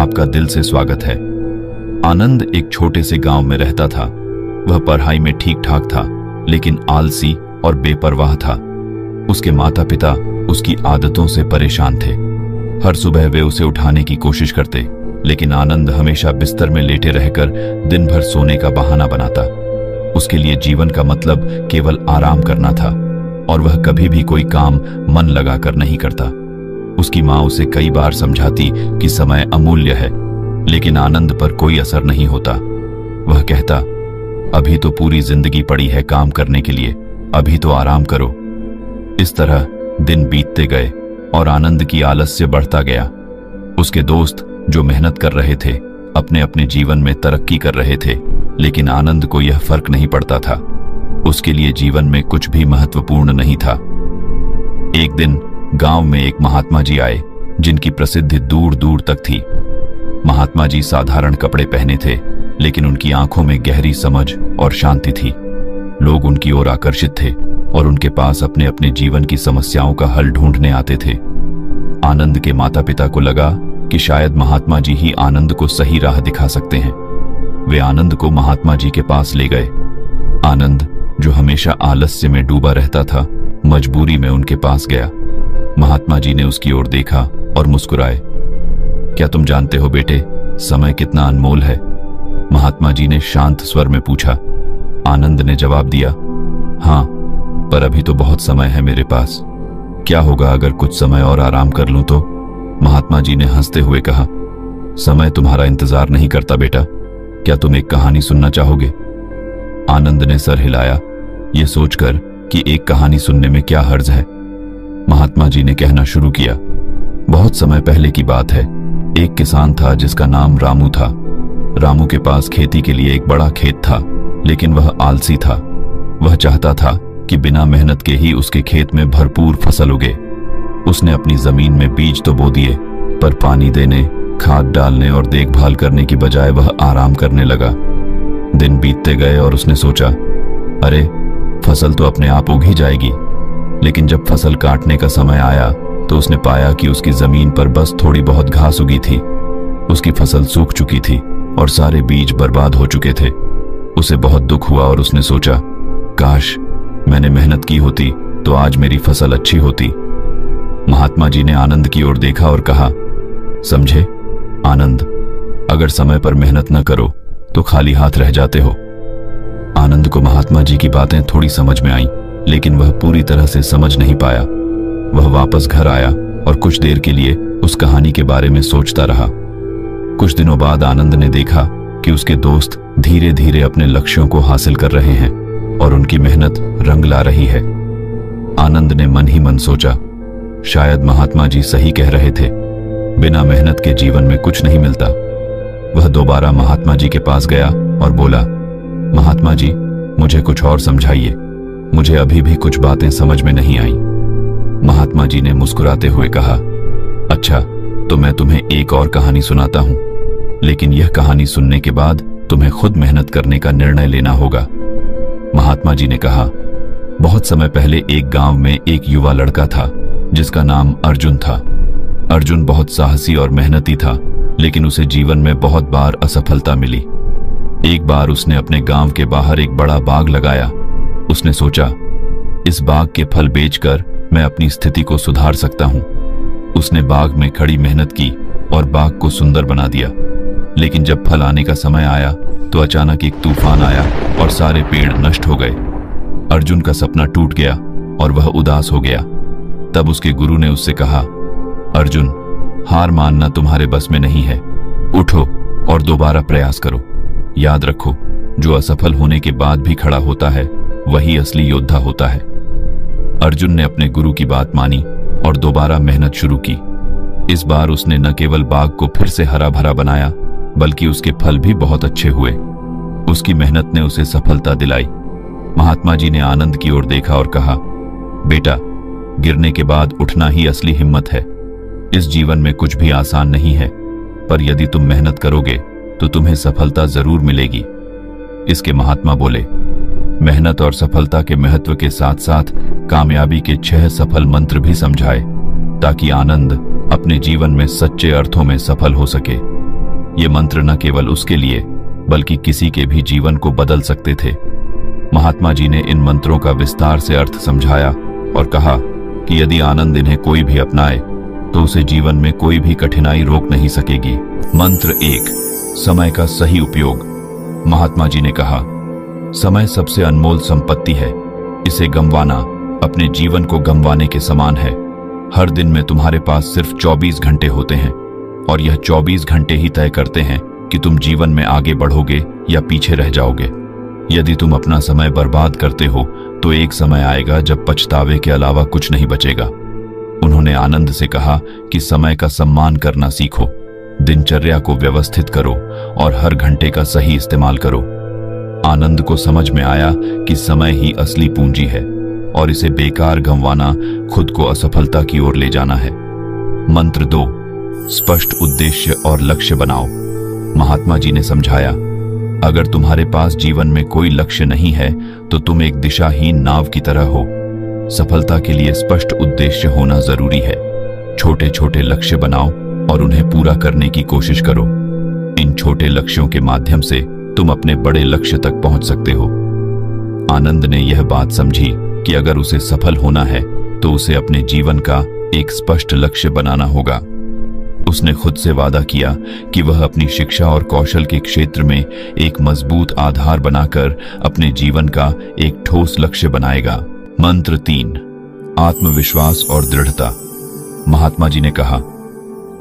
आपका दिल से स्वागत है। आनंद एक छोटे से गांव में रहता था। वह पढ़ाई में ठीक ठाक था, लेकिन आलसी और बेपरवाह था। उसके माता पिता उसकी आदतों से परेशान थे। हर सुबह वे उसे उठाने की कोशिश करते, लेकिन आनंद हमेशा बिस्तर में लेटे रहकर दिन भर सोने का बहाना बनाता। उसके लिए जीवन का मतलब केवल आराम करना था, और वह कभी भी कोई काम मन लगाकर नहीं करता। उसकी माँ उसे कई बार समझाती कि समय अमूल्य है, लेकिन आनंद पर कोई असर नहीं होता। वह कहता, अभी तो पूरी जिंदगी पड़ी है काम करने के लिए, अभी तो आराम करो। इस तरह दिन बीतते गए और आनंद की आलस्य बढ़ता गया। उसके दोस्त जो मेहनत कर रहे थे, अपने अपने जीवन में तरक्की कर रहे थे, लेकिन आनंद को यह फर्क नहीं पड़ता था। उसके लिए जीवन में कुछ भी महत्वपूर्ण नहीं था। एक दिन गांव में एक महात्मा जी आए, जिनकी प्रसिद्धि दूर दूर तक थी। महात्मा जी साधारण कपड़े पहने थे, लेकिन उनकी आंखों में गहरी समझ और शांति थी। लोग उनकी ओर आकर्षित थे और उनके पास अपने अपने जीवन की समस्याओं का हल ढूंढने आते थे। आनंद के माता पिता को लगा कि शायद महात्मा जी ही आनंद को सही राह दिखा सकते हैं। वे आनंद को महात्मा जी के पास ले गए। आनंद, जो हमेशा आलस्य में डूबा रहता था, मजबूरी में उनके पास गया। महात्मा जी ने उसकी ओर देखा और मुस्कुराए। क्या तुम जानते हो बेटे, समय कितना अनमोल है? महात्मा जी ने शांत स्वर में पूछा। आनंद ने जवाब दिया, हाँ, पर अभी तो बहुत समय है मेरे पास। क्या होगा अगर कुछ समय और आराम कर लूं तो? महात्मा जी ने हंसते हुए कहा, समय तुम्हारा इंतजार नहीं करता बेटा। क्या तुम एक कहानी सुनना चाहोगे? आनंद ने सर हिलाया, यह सोचकर कि एक कहानी सुनने में क्या हर्ज है। महात्मा जी ने कहना शुरू किया। बहुत समय पहले की बात है। एक किसान था जिसका नाम रामू था। रामू के पास खेती के लिए एक बड़ा खेत था, लेकिन वह आलसी था। वह चाहता था कि बिना मेहनत के ही उसके खेत में भरपूर फसल उगे। उसने अपनी जमीन में बीज तो बो दिए, पर पानी देने, खाद डालने और देखभाल करने की बजाय वह आराम करने लगा। दिन बीतते गए और उसने सोचा, अरे, फसल तो अपने आप उग ही जाएगी। लेकिन जब फसल काटने का समय आया तो उसने पाया कि उसकी जमीन पर बस थोड़ी बहुत घास उगी थी। उसकी फसल सूख चुकी थी और सारे बीज बर्बाद हो चुके थे। उसे बहुत दुख हुआ और उसने सोचा, काश मैंने मेहनत की होती तो आज मेरी फसल अच्छी होती। महात्मा जी ने आनंद की ओर देखा और कहा, समझे आनंद, अगर समय पर मेहनत न करो तो खाली हाथ रह जाते हो। आनंद को महात्मा जी की बातें थोड़ी समझ में आईं, लेकिन वह पूरी तरह से समझ नहीं पाया। वह वापस घर आया और कुछ देर के लिए उस कहानी के बारे में सोचता रहा। कुछ दिनों बाद आनंद ने देखा कि उसके दोस्त धीरे धीरे अपने लक्ष्यों को हासिल कर रहे हैं और उनकी मेहनत रंग ला रही है। आनंद ने मन ही मन सोचा, शायद महात्मा जी सही कह रहे थे, बिना मेहनत के जीवन में कुछ नहीं मिलता। वह दोबारा महात्मा जी के पास गया और बोला, महात्मा जी, मुझे कुछ और समझाइए, मुझे अभी भी कुछ बातें समझ में नहीं आई। महात्मा जी ने मुस्कुराते हुए कहा, अच्छा, तो मैं तुम्हें एक और कहानी सुनाता हूं, लेकिन यह कहानी सुनने के बाद तुम्हें खुद मेहनत करने का निर्णय लेना होगा। महात्मा जी ने कहा, बहुत समय पहले एक गांव में एक युवा लड़का था जिसका नाम अर्जुन था। अर्जुन बहुत साहसी और मेहनती था, लेकिन उसे जीवन में बहुत बार असफलता मिली। एक बार उसने अपने गांव के बाहर एक बड़ा बाग लगाया। उसने सोचा, इस बाग के फल बेचकर मैं अपनी स्थिति को सुधार सकता हूं। उसने बाग में कड़ी मेहनत की और बाग को सुंदर बना दिया। लेकिन जब फल आने का समय आया तो अचानक एक तूफान आया और सारे पेड़ नष्ट हो गए। अर्जुन का सपना टूट गया और वह उदास हो गया। तब उसके गुरु ने उससे कहा, अर्जुन, हार मानना तुम्हारे बस में नहीं है। उठो और दोबारा प्रयास करो। याद रखो, जो असफल होने के बाद भी खड़ा होता है वही असली योद्धा होता है। अर्जुन ने अपने गुरु की बात मानी और दोबारा मेहनत शुरू की। इस बार उसने न केवल बाग को फिर से हरा भरा बनाया, बल्कि उसके फल भी बहुत अच्छे हुए। उसकी मेहनत ने उसे सफलता दिलाई। महात्मा जी ने आनंद की ओर देखा और कहा, बेटा, गिरने के बाद उठना ही असली हिम्मत है। इस जीवन में कुछ भी आसान नहीं है, पर यदि तुम मेहनत करोगे तो तुम्हें सफलता जरूर मिलेगी। इसके महात्मा बोले, मेहनत और सफलता के महत्व के साथ साथ कामयाबी के 6 सफल मंत्र भी समझाए, ताकि आनंद अपने जीवन में सच्चे अर्थों में सफल हो सके। ये मंत्र न केवल उसके लिए बल्कि किसी के भी जीवन को बदल सकते थे। महात्मा जी ने इन मंत्रों का विस्तार से अर्थ समझाया और कहा कि यदि आनंद इन्हें कोई भी अपनाए तो उसे जीवन में कोई भी कठिनाई रोक नहीं सकेगी। मंत्र 1, समय का सही उपयोग। महात्मा जी ने कहा, समय सबसे अनमोल संपत्ति है। इसे गंवाना अपने जीवन को गंवाने के समान है। हर दिन में तुम्हारे पास सिर्फ 24 घंटे होते हैं और यह 24 घंटे ही तय करते हैं कि तुम जीवन में आगे बढ़ोगे या पीछे रह जाओगे। यदि तुम अपना समय बर्बाद करते हो तो एक समय आएगा जब पछतावे के अलावा कुछ नहीं बचेगा। उन्होंने आनंद से कहा कि समय का सम्मान करना सीखो, दिनचर्या को व्यवस्थित करो और हर घंटे का सही इस्तेमाल करो। आनंद को समझ में आया कि समय ही असली पूंजी है और इसे बेकार गंवाना खुद को असफलता की ओर ले जाना है। मंत्र 2, स्पष्ट उद्देश्य और लक्ष्य बनाओ। महात्मा जी ने समझाया, अगर तुम्हारे पास जीवन में कोई लक्ष्य नहीं है तो तुम एक दिशाहीन नाव की तरह हो। सफलता के लिए स्पष्ट उद्देश्य होना जरूरी है। छोटे छोटे लक्ष्य बनाओ और उन्हें पूरा करने की कोशिश करो। इन छोटे लक्ष्यों के माध्यम से तुम अपने बड़े लक्ष्य तक पहुंच सकते हो। आनंद ने यह बात समझी कि अगर उसे सफल होना है तो उसे अपने जीवन का एक स्पष्ट लक्ष्य बनाना होगा। उसने खुद से वादा किया कि वह अपनी शिक्षा और कौशल के क्षेत्र में एक मजबूत आधार बनाकर अपने जीवन का एक ठोस लक्ष्य बनाएगा। मंत्र 3, आत्मविश्वास और दृढ़ता। महात्मा जी ने कहा,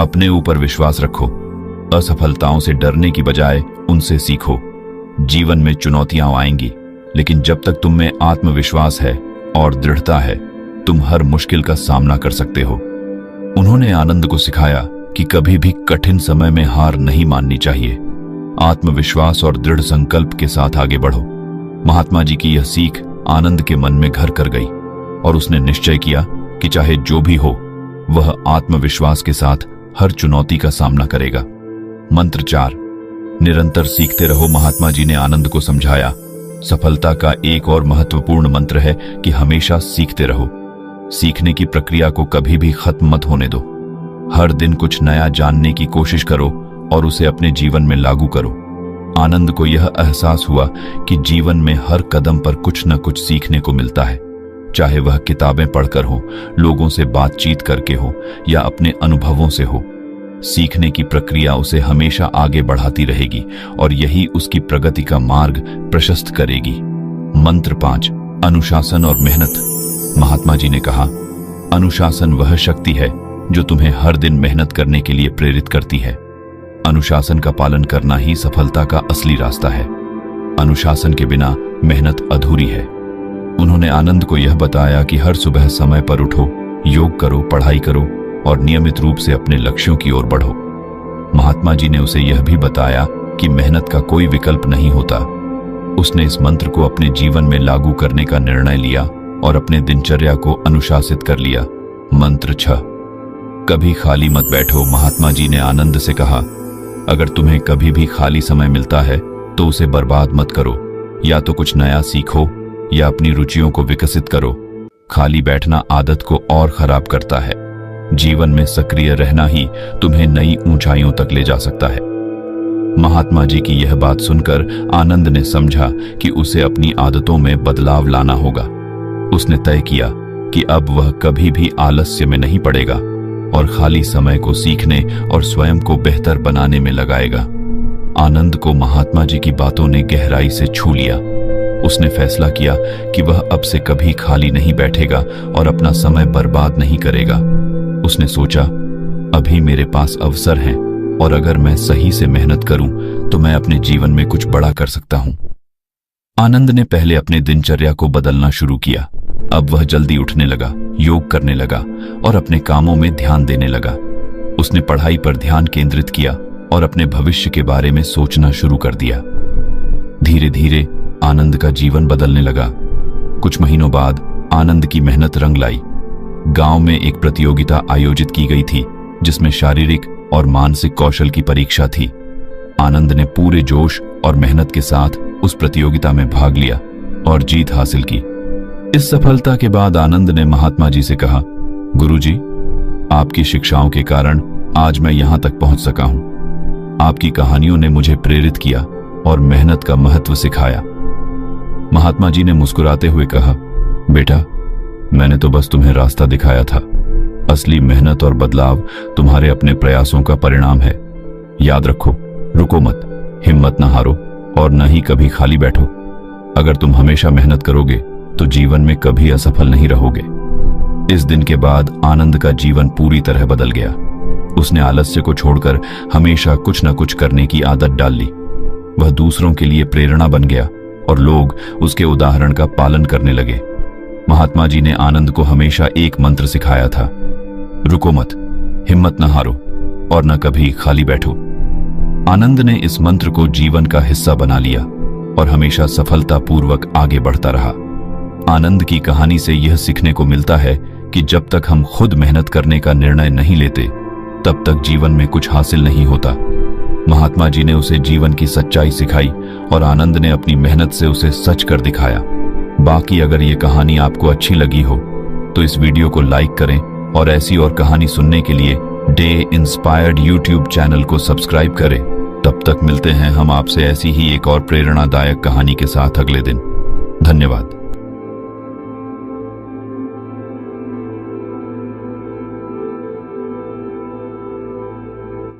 अपने ऊपर विश्वास रखो। असफलताओं से डरने की बजाय उनसे सीखो। जीवन में चुनौतियां आएंगी, लेकिन जब तक तुम में आत्मविश्वास है और दृढ़ता है, तुम हर मुश्किल का सामना कर सकते हो। उन्होंने आनंद को सिखाया कि कभी भी कठिन समय में हार नहीं माननी चाहिए। आत्मविश्वास और दृढ़ संकल्प के साथ आगे बढ़ो। महात्मा जी की यह सीख आनंद के मन में घर कर गई और उसने निश्चय किया कि चाहे जो भी हो, वह आत्मविश्वास के साथ हर चुनौती का सामना करेगा। मंत्र 4, निरंतर सीखते रहो। महात्मा जी ने आनंद को समझाया, सफलता का एक और महत्वपूर्ण मंत्र है कि हमेशा सीखते रहो। सीखने की प्रक्रिया को कभी भी खत्म मत होने दो। हर दिन कुछ नया जानने की कोशिश करो और उसे अपने जीवन में लागू करो। आनंद को यह एहसास हुआ कि जीवन में हर कदम पर कुछ न कुछ सीखने को मिलता है, चाहे वह किताबें पढ़कर हो, लोगों से बातचीत करके हो या अपने अनुभवों से हो। सीखने की प्रक्रिया उसे हमेशा आगे बढ़ाती रहेगी और यही उसकी प्रगति का मार्ग प्रशस्त करेगी। मंत्र 5, अनुशासन और मेहनत। महात्मा जी ने कहा, अनुशासन वह शक्ति है जो तुम्हें हर दिन मेहनत करने के लिए प्रेरित करती है। अनुशासन का पालन करना ही सफलता का असली रास्ता है। अनुशासन के बिना मेहनत अधूरी है। उन्होंने आनंद को यह बताया कि हर सुबह समय पर उठो, योग करो, पढ़ाई करो और नियमित रूप से अपने लक्ष्यों की ओर बढ़ो। महात्मा जी ने उसे यह भी बताया कि मेहनत का कोई विकल्प नहीं होता। उसने इस मंत्र को अपने जीवन में लागू करने का निर्णय लिया और अपने दिनचर्या को अनुशासित कर लिया। मंत्र 6, कभी खाली मत बैठो। महात्मा जी ने आनंद से कहा, अगर तुम्हें कभी भी खाली समय मिलता है तो उसे बर्बाद मत करो। या तो कुछ नया सीखो या अपनी रुचियों को विकसित करो। खाली बैठना आदत को और खराब करता है। जीवन में सक्रिय रहना ही तुम्हें नई ऊंचाइयों तक ले जा सकता है। महात्मा जी की यह बात सुनकर आनंद ने समझा कि उसे अपनी आदतों में बदलाव लाना होगा। उसने तय किया कि अब वह कभी भी आलस्य में नहीं पड़ेगा और खाली समय को सीखने और स्वयं को बेहतर बनाने में लगाएगा। आनंद को महात्मा जी की बातों ने गहराई से छू लिया। उसने फैसला किया कि वह अब से कभी खाली नहीं बैठेगा और अपना समय बर्बाद नहीं करेगा। उसने सोचा, अभी मेरे पास अवसर हैं और अगर मैं सही से मेहनत करूं तो मैं अपने जीवन में कुछ बड़ा कर सकता हूं। आनंद ने पहले अपने दिनचर्या को बदलना शुरू किया। अब वह जल्दी उठने लगा, योग करने लगा और अपने कामों में ध्यान देने लगा। उसने पढ़ाई पर ध्यान केंद्रित किया और अपने भविष्य के बारे में सोचना शुरू कर दिया। धीरे धीरे आनंद का जीवन बदलने लगा। कुछ महीनों बाद आनंद की मेहनत रंग लाई। गांव में एक प्रतियोगिता आयोजित की गई थी जिसमें शारीरिक और मानसिक कौशल की परीक्षा थी। आनंद ने पूरे जोश और मेहनत के साथ उस प्रतियोगिता में भाग लिया और जीत हासिल की। इस सफलता के बाद आनंद ने महात्मा जी से कहा, गुरुजी, आपकी शिक्षाओं के कारण आज मैं यहां तक पहुंच सका हूं। आपकी कहानियों ने मुझे प्रेरित किया और मेहनत का महत्व सिखाया। महात्मा जी ने मुस्कुराते हुए कहा, बेटा, मैंने तो बस तुम्हें रास्ता दिखाया था। असली मेहनत और बदलाव तुम्हारे अपने प्रयासों का परिणाम है। याद रखो, रुको मत, हिम्मत न हारो और न ही कभी खाली बैठो। अगर तुम हमेशा मेहनत करोगे तो जीवन में कभी असफल नहीं रहोगे। इस दिन के बाद आनंद का जीवन पूरी तरह बदल गया। उसने आलस्य को छोड़कर हमेशा कुछ न कुछ करने की आदत डाल ली। वह दूसरों के लिए प्रेरणा बन गया और लोग उसके उदाहरण का पालन करने लगे। महात्मा जी ने आनंद को हमेशा एक मंत्र सिखाया था, रुको मत, हिम्मत न हारो और न कभी खाली बैठो। आनंद ने इस मंत्र को जीवन का हिस्सा बना लिया और हमेशा सफलतापूर्वक आगे बढ़ता रहा। आनंद की कहानी से यह सीखने को मिलता है कि जब तक हम खुद मेहनत करने का निर्णय नहीं लेते, तब तक जीवन में कुछ हासिल नहीं होता। महात्मा जी ने उसे जीवन की सच्चाई सिखाई और आनंद ने अपनी मेहनत से उसे सच कर दिखाया। बाकी अगर ये कहानी आपको अच्छी लगी हो तो इस वीडियो को लाइक करें और ऐसी और कहानी सुनने के लिए डे इंस्पायर्ड यूट्यूब चैनल को सब्सक्राइब करें। तब तक मिलते हैं हम आपसे ऐसी ही एक और प्रेरणादायक कहानी के साथ अगले दिन। धन्यवाद।